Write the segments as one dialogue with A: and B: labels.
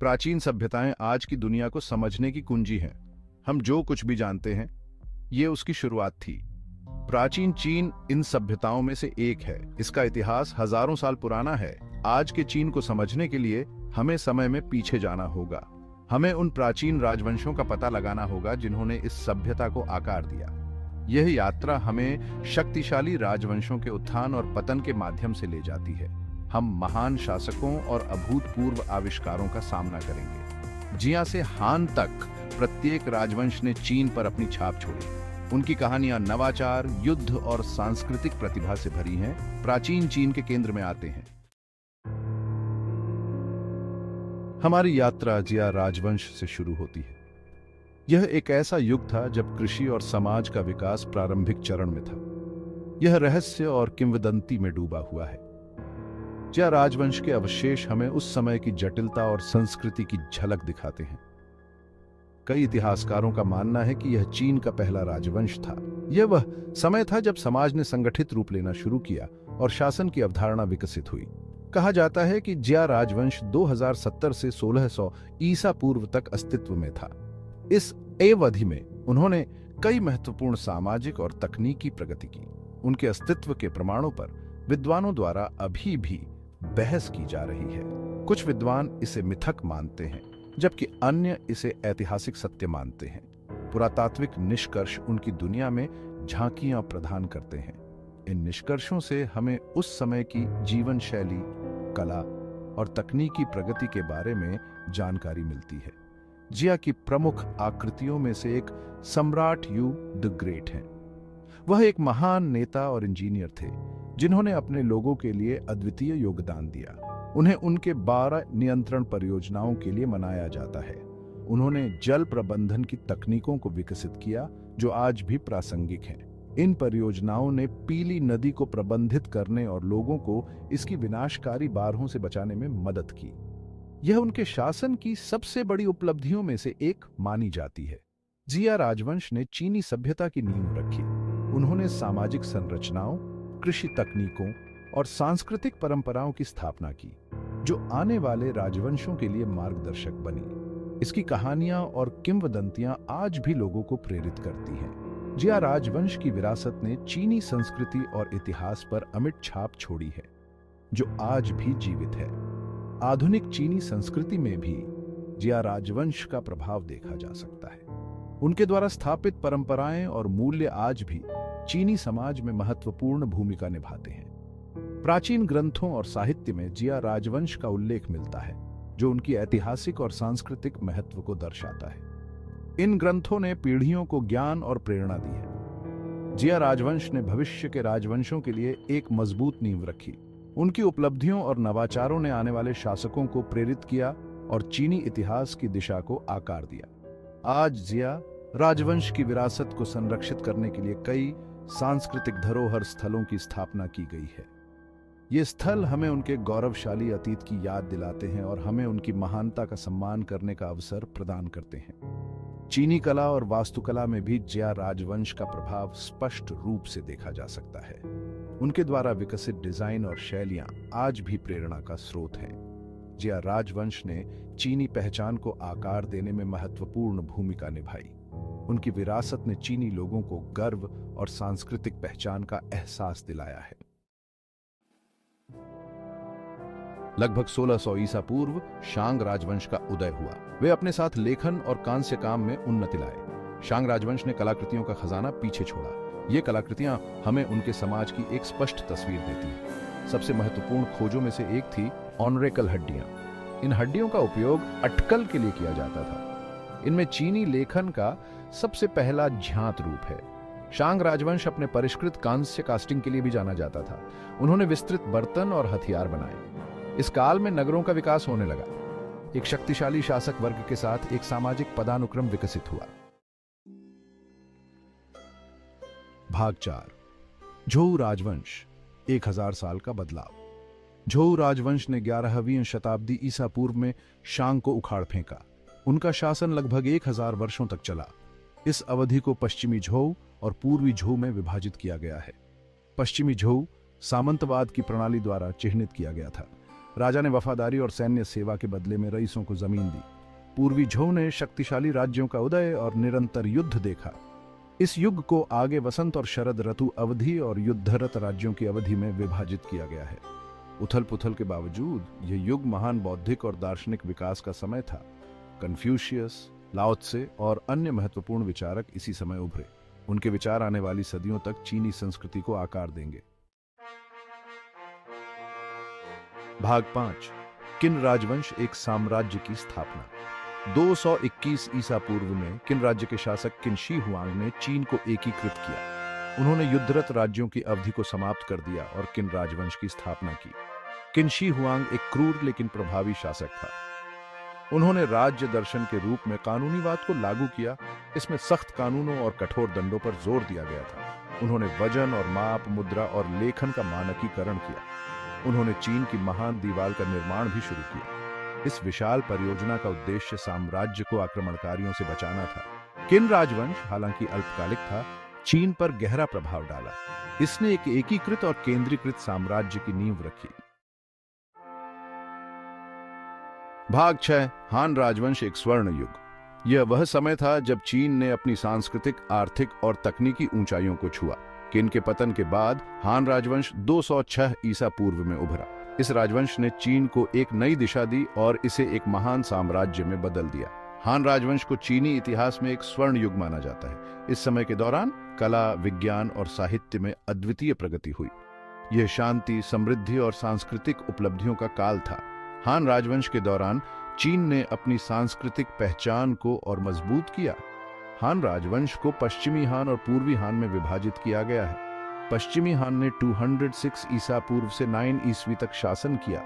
A: प्राचीन सभ्यताएं आज की दुनिया को समझने की कुंजी हैं। हम जो कुछ भी जानते हैं, ये उसकी शुरुआत थी। प्राचीन चीन इन सभ्यताओं में से एक है। इसका इतिहास हजारों साल पुराना है। आज के चीन को समझने के लिए हमें समय में पीछे जाना होगा। हमें उन प्राचीन राजवंशों का पता लगाना होगा जिन्होंने इस सभ्यता को आकार दिया। यह यात्रा हमें शक्तिशाली राजवंशों के उत्थान और पतन के माध्यम से ले जाती है। हम महान शासकों और अभूतपूर्व आविष्कारों का सामना करेंगे। जिया से हान तक प्रत्येक राजवंश ने चीन पर अपनी छाप छोड़ी। उनकी कहानियां नवाचार, युद्ध और सांस्कृतिक प्रतिभा से भरी हैं। प्राचीन चीन के केंद्र में आते हैं। हमारी यात्रा जिया राजवंश से शुरू होती है। यह एक ऐसा युग था जब कृषि और समाज का विकास प्रारंभिक चरण में था। यह रहस्य और किंवदंती में डूबा हुआ है। जिया राजवंश के अवशेष हमें उस समय की जटिलता और संस्कृति की झलक दिखाते हैं। कई इतिहासकारों का मानना है कि यह चीन का पहला राजवंश था। यह वह समय था जब समाज ने संगठित रूप लेना शुरू किया और शासन की अवधारणा विकसित हुई। कहा जाता है कि जिया राजवंश 2070 से 1600 ईसा पूर्व तक अस्तित्व में था। इस अवधि में उन्होंने कई महत्वपूर्ण सामाजिक और तकनीकी प्रगति की। उनके अस्तित्व के प्रमाणों पर विद्वानों द्वारा अभी भी बहस की जा रही है। कुछ विद्वान इसे मिथक मानते हैं, जबकि अन्य इसे ऐतिहासिक सत्य मानते हैं। पुरातात्विक निष्कर्ष उनकी दुनिया में झांकियां प्रदान करते हैं। इन निष्कर्षों से हमें उस समय की जीवन शैली, कला और तकनीकी प्रगति के बारे में जानकारी मिलती है। जिया की प्रमुख आकृतियों में से एक सम्राट यू द ग्रेट है। वह एक महान नेता और इंजीनियर थे जिन्होंने अपने लोगों के लिए अद्वितीय योगदान दिया। उन्हें उनके 12 नियंत्रण परियोजनाओं के लिए मनाया जाता है। उन्होंने जल प्रबंधन की तकनीकों को विकसित किया जो आज भी प्रासंगिक हैं। इन परियोजनाओं ने पीली नदी को प्रबंधित करने और लोगों को इसकी विनाशकारी बाढ़ों से बचाने में मदद की। यह उनके शासन की सबसे बड़ी उपलब्धियों में से एक मानी जाती है। जिया राजवंश ने चीनी सभ्यता की नींव रखी। उन्होंने सामाजिक संरचनाओं, कृषि तकनीकों और सांस्कृतिक परंपराओं की स्थापना की, जो आने वाले राजवंशों के लिए मार्गदर्शक बनी। इसकी कहानियां और किंवदंतियां आज भी लोगों को प्रेरित करती हैं। जिया राजवंश की विरासत ने चीनी संस्कृति और इतिहास पर अमिट छाप छोड़ी है, जो आज भी जीवित है। आधुनिक चीनी संस्कृति में भी जिया राजवंश का प्रभाव देखा जा सकता है। उनके द्वारा स्थापित परंपराएं और मूल्य आज भी चीनी समाज में महत्वपूर्ण भूमिका निभाते हैं। प्राचीन ग्रंथों और साहित्य में जिया राजवंश का उल्लेख मिलता है, जो उनकी ऐतिहासिक और सांस्कृतिक महत्व को दर्शाता है। इन ग्रंथों ने पीढ़ियों को ज्ञान और प्रेरणा दी है। जिया राजवंश ने भविष्य के राजवंशों के लिए एक मजबूत नींव रखी। उनकी उपलब्धियों और नवाचारों ने आने वाले शासकों को प्रेरित किया और चीनी इतिहास की दिशा को आकार दिया। आज जिया राजवंश की विरासत को संरक्षित करने के लिए कई सांस्कृतिक धरोहर स्थलों की स्थापना की गई है। ये स्थल हमें उनके गौरवशाली अतीत की याद दिलाते हैं और हमें उनकी महानता का सम्मान करने का अवसर प्रदान करते हैं। चीनी कला और वास्तुकला में भी जिया राजवंश का प्रभाव स्पष्ट रूप से देखा जा सकता है। उनके द्वारा विकसित डिजाइन और शैलियां आज भी प्रेरणा का स्रोत हैं। जिया राजवंश ने चीनी पहचान को आकार देने में महत्वपूर्ण भूमिका निभाई। उनकी विरासत ने चीनी लोगों को गर्व और सांस्कृतिक पहचान का एहसास दिलाया है। लगभग 1600 ईसा पूर्व शांग राजवंश का उदय हुआ। वे अपने साथ लेखन और कांस्य काम में उन्नति लाए। शांग राजवंश ने कलाकृतियों का खजाना पीछे छोड़ा। ये कलाकृतियां हमें उनके समाज की एक स्पष्ट तस्वीर देती हैं। सबसे महत्वपूर्ण खोजों में से एक थी ऑनरेकल हड्डियां। इन हड्डियों का उपयोग अटकल के लिए किया जाता था। इनमें चीनी लेखन का सबसे पहला ज्ञात रूप है। शांग राजवंश अपने परिष्कृत कांस्य कास्टिंग के लिए भी जाना जाता था। उन्होंने विस्तृत बर्तन और हथियार बनाए। इस काल में नगरों का विकास होने लगा। एक शक्तिशाली शासक वर्ग के साथ एक सामाजिक पदानुक्रम विकसित हुआ। भाग 4, झोउ राजवंश, 1000 साल का बदलाव। झोउ राजवंश ने 11वीं शताब्दी ईसा पूर्व में शांग को उखाड़ फेंका। उनका शासन लगभग 1000 वर्षों तक चला। इस अवधि को पश्चिमी झोउ और पूर्वी झोउ में विभाजित किया गया है। पश्चिमी झोउ सामंतवाद की प्रणाली द्वारा चिह्नित किया गया था, राजा ने वफादारी और सैन्य सेवा के बदले में रईसों को जमीन दी। पूर्वी झों ने शक्तिशाली राज्यों का उदय और निरंतर युद्ध देखा। इस युग को आगे वसंत और शरद ऋतु अवधि और युद्धरत राज्यों की अवधि में विभाजित किया गया है। उथल पुथल के बावजूद यह युग महान बौद्धिक और दार्शनिक विकास का समय था। कन्फ्यूशियस, लाओ त्से और अन्य महत्वपूर्ण विचारक इसी समय उभरे। उनके विचार आने वाली सदियों तक चीनी संस्कृति को आकार देंगे। भाग 5। किन राजवंश एक साम्राज्य की स्थापना। 221 ईसा पूर्व में किन राज्य के शासक किन शी हुआंग ने चीन को एकीकृत किया। उन्होंने युद्धरत राज्यों की अवधि को समाप्त कर दिया और किन राजवंश की स्थापना की। किन शी हुआंग एक क्रूर लेकिन प्रभावी शासक था। उन्होंने राज्य दर्शन के रूप में कानूनीवाद को लागू किया। इसमें सख्त कानूनों और कठोर दंडों पर जोर दिया गया था। उन्होंने वजन और माप, मुद्रा और लेखन का मानकीकरण किया। उन्होंने चीन की महान दीवार का निर्माण भी शुरू किया। इस विशाल परियोजना का उद्देश्य साम्राज्य को आक्रमणकारियों से बचाना था। किन राजवंश हालांकि अल्पकालिक था, चीन पर गहरा प्रभाव डाला। इसने एक एकीकृत और केंद्रीकृत साम्राज्य की नींव रखी। भाग 6। हान राजवंश एक स्वर्ण युग। यह वह समय था जब चीन ने अपनी सांस्कृतिक, आर्थिक और तकनीकी ऊंचाइयों को छुआ। किन के पतन के बाद हान राजवंश 206 ईसा पूर्व में उभरा। इस राजवंश ने चीन को एक नई दिशा दी और इसे एक महान साम्राज्य में बदल दिया। हान राजवंश को चीनी इतिहास में एक स्वर्ण युग माना जाता है। इस समय के दौरान कला, विज्ञान और साहित्य में अद्वितीय प्रगति हुई। यह शांति, समृद्धि और सांस्कृतिक उपलब्धियों का काल था। हान राजवंश के दौरान चीन ने अपनी सांस्कृतिक पहचान को और मजबूत किया। हान राजवंश को पश्चिमी हान और पूर्वी हान में विभाजित किया गया है। पश्चिमी हान ने 206 ईसा पूर्व से 9 ईस्वी तक शासन किया,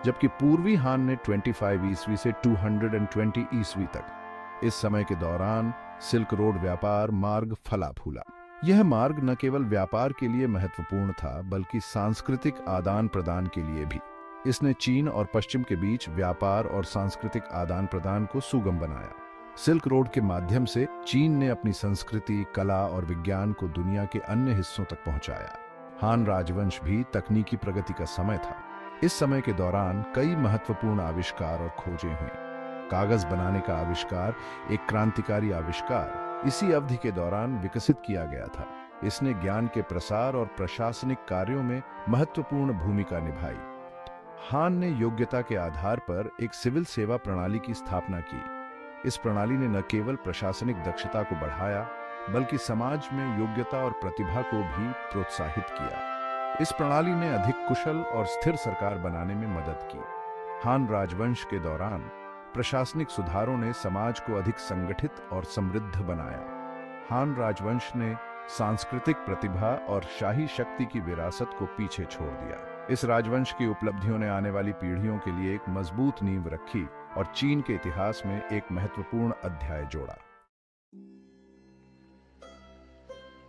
A: जबकि पूर्वी हान ने 25 ईस्वी से 220 ईस्वी तक। इस समय के दौरान सिल्क रोड व्यापार मार्ग फला फूला। यह मार्ग न केवल व्यापार के लिए महत्वपूर्ण था, बल्कि सांस्कृतिक आदान प्रदान के लिए भी। इसने चीन और पश्चिम के बीच व्यापार और सांस्कृतिक आदान प्रदान को सुगम बनाया। सिल्क रोड के माध्यम से चीन ने अपनी संस्कृति, कला और विज्ञान को दुनिया के अन्य हिस्सों तक पहुंचाया। हान राजवंश भी तकनीकी प्रगति का समय था। इस समय के दौरान कई महत्वपूर्ण आविष्कार और खोजें हुई। कागज बनाने का आविष्कार एक क्रांतिकारी आविष्कार इसी अवधि के दौरान विकसित किया गया था। इसने ज्ञान के प्रसार और प्रशासनिक कार्यों में महत्वपूर्ण भूमिका निभाई। हान ने योग्यता के आधार पर एक सिविल सेवा प्रणाली की स्थापना की। इस प्रणाली ने न केवल प्रशासनिक दक्षता को बढ़ाया, बल्कि समाज में योग्यता और प्रतिभा को भी प्रोत्साहित किया। इस प्रणाली ने अधिक कुशल और स्थिर सरकार बनाने में मदद की। हान राजवंश के दौरान प्रशासनिक सुधारों ने समाज को अधिक संगठित और समृद्ध बनाया। हान राजवंश ने सांस्कृतिक प्रतिभा और शाही शक्ति की विरासत को पीछे छोड़ दिया। इस राजवंश की उपलब्धियों ने आने वाली पीढ़ियों के लिए एक मजबूत नींव रखी और चीन के इतिहास में एक महत्वपूर्ण अध्याय जोड़ा।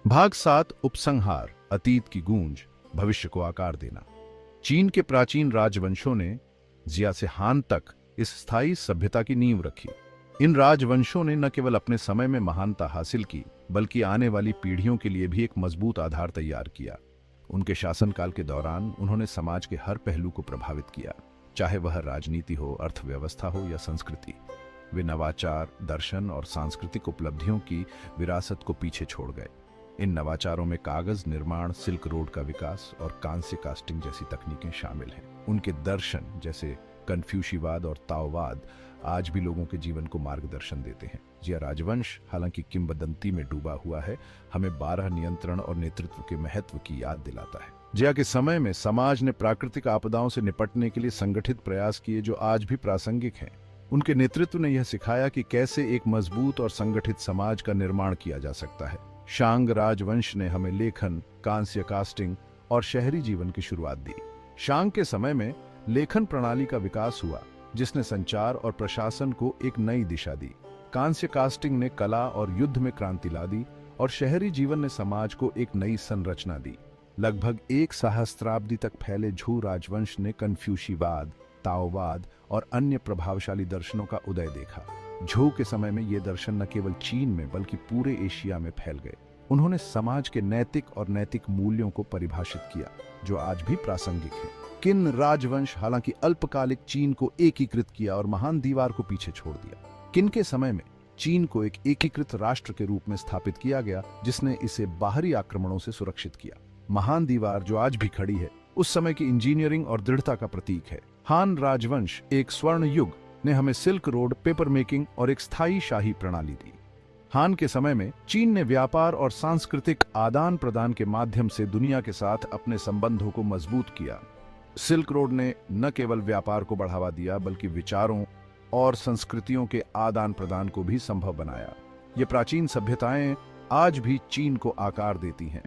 A: भाग 7। उपसंहार, अतीत की गूंज, भविष्य को आकार देना। चीन के प्राचीन राजवंशों ने जिया से हान तक इस स्थायी सभ्यता की नींव रखी। इन राजवंशों ने न केवल अपने समय में महानता हासिल की, बल्कि आने वाली पीढ़ियों के लिए भी एक मजबूत आधार तैयार किया। उनके शासनकाल के दौरान उन्होंने समाज के हर पहलू को प्रभावित किया, चाहे वह राजनीति हो, अर्थव्यवस्था हो या संस्कृति। वे नवाचार, दर्शन और सांस्कृतिक उपलब्धियों की विरासत को पीछे छोड़ गए। इन नवाचारों में कागज निर्माण, सिल्क रोड का विकास और कांस्य कास्टिंग जैसी तकनीकें शामिल हैं। उनके दर्शन जैसे कन्फ्यूशीवाद और ताओवाद आज भी लोगों के जीवन को मार्गदर्शन देते हैं। जिया राजवंश हालांकि किंवदंती में डूबा हुआ है, हमें 12 नियंत्रण और नेतृत्व के महत्व की याद दिलाता है। जिया के समय में समाज ने प्राकृतिक आपदाओं से निपटने के लिए संगठित प्रयास किए, जो आज भी प्रासंगिक हैं। उनके नेतृत्व ने यह सिखाया कि कैसे एक मजबूत और संगठित समाज का निर्माण किया जा सकता है। शांग राजवंश ने हमें लेखन, कांस्य कास्टिंग और शहरी जीवन की शुरुआत दी। शांग के समय में लेखन प्रणाली का विकास हुआ, जिसने संचार और प्रशासन को एक नई दिशा दी। कांस्य कास्टिंग ने कला और युद्ध में क्रांति ला दी और शहरी जीवन ने समाज को एक नई संरचना दी। लगभग एक सहस्त्राब्दी तक फैले झू राजवंश ने कन्फ्यूशीवाद, ताओवाद और अन्य प्रभावशाली दर्शनों का उदय देखा। झू के समय में ये दर्शन न केवल चीन में बल्कि पूरे एशिया में फैल गए। उन्होंने समाज के नैतिक और नैतिक मूल्यों को परिभाषित किया, जो आज भी प्रासंगिक है। किन राजवंश हालांकि अल्पकालिक चीन को एकीकृत किया और महान दीवार को पीछे छोड़ दिया। किन के समय में चीन को एक एकीकृत राष्ट्र के रूप में स्थापित किया गया जिसने इसे बाहरी आक्रमणों से सुरक्षित किया। महान दीवार जो आज भी खड़ी है उस समय की इंजीनियरिंग और दृढ़ता का प्रतीक है। हान राजवंश एक स्वर्ण युग ने हमें सिल्क रोड, पेपर मेकिंग और एक स्थायी शाही प्रणाली दी। हान के समय में चीन ने व्यापार और सांस्कृतिक आदान प्रदान के माध्यम से दुनिया के साथ अपने संबंधों को मजबूत किया। सिल्क रोड ने न केवल व्यापार को बढ़ावा दिया बल्कि विचारों और संस्कृतियों के आदान प्रदान को भी संभव बनाया। ये प्राचीन सभ्यताएं आज भी चीन को आकार देती हैं।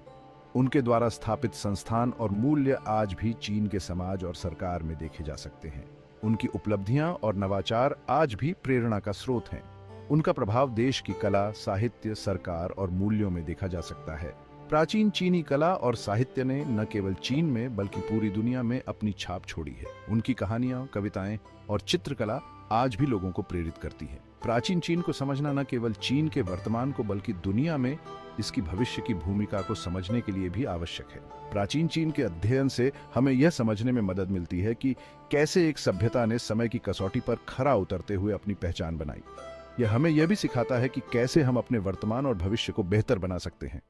A: उनके द्वारा स्थापित संस्थान और मूल्य आज भी चीन के समाज और सरकार में देखे जा सकते हैं। उनकी उपलब्धियां और नवाचार आज भी प्रेरणा का स्रोत हैं। उनका प्रभाव देश की कला, साहित्य, सरकार और मूल्यों में देखा जा सकता है। प्राचीन चीनी कला और साहित्य ने न केवल चीन में बल्कि पूरी दुनिया में अपनी छाप छोड़ी है। उनकी कहानियां, कविताएं और चित्रकला आज भी लोगों को प्रेरित करती है। प्राचीन चीन को समझना न केवल चीन के वर्तमान को बल्कि दुनिया में इसकी भविष्य की भूमिका को समझने के लिए भी आवश्यक है। प्राचीन चीन के अध्ययन से हमें यह समझने में मदद मिलती है कि कैसे एक सभ्यता ने समय की कसौटी पर खरा उतरते हुए अपनी पहचान बनाई। यह हमें यह भी सिखाता है कि कैसे हम अपने वर्तमान और भविष्य को बेहतर बना सकते हैं।